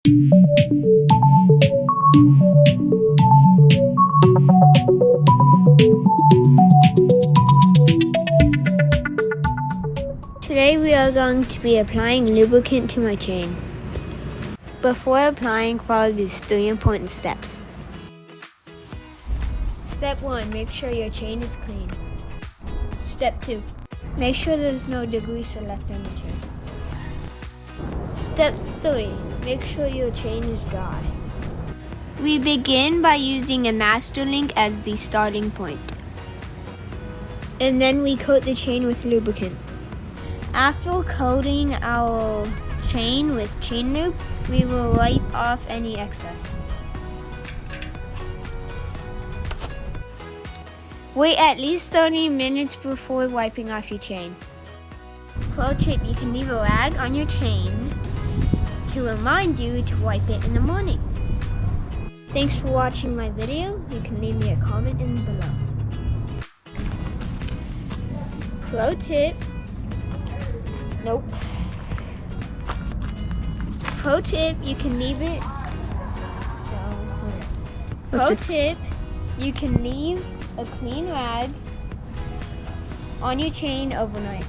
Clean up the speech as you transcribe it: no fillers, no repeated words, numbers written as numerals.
Today we are going to be applying lubricant to my chain. Before applying, follow these 3 important steps. Step 1, make sure your chain is clean. Step 2, make sure there's no degreaser left in the chain. Step 3, make sure your chain is dry. We begin by using a master link as the starting point. And then we coat the chain with lubricant. After coating our chain with chain lube, we will wipe off any excess. Wait at least 30 minutes before wiping off your chain. Pro tip, you can leave a rag on your chain to remind you to wipe it in the morning. Thanks for watching my video. You can leave me a comment in below. Pro tip. Nope. Pro tip, you can leave it. Pro tip, you can leave a clean rag on your chain overnight.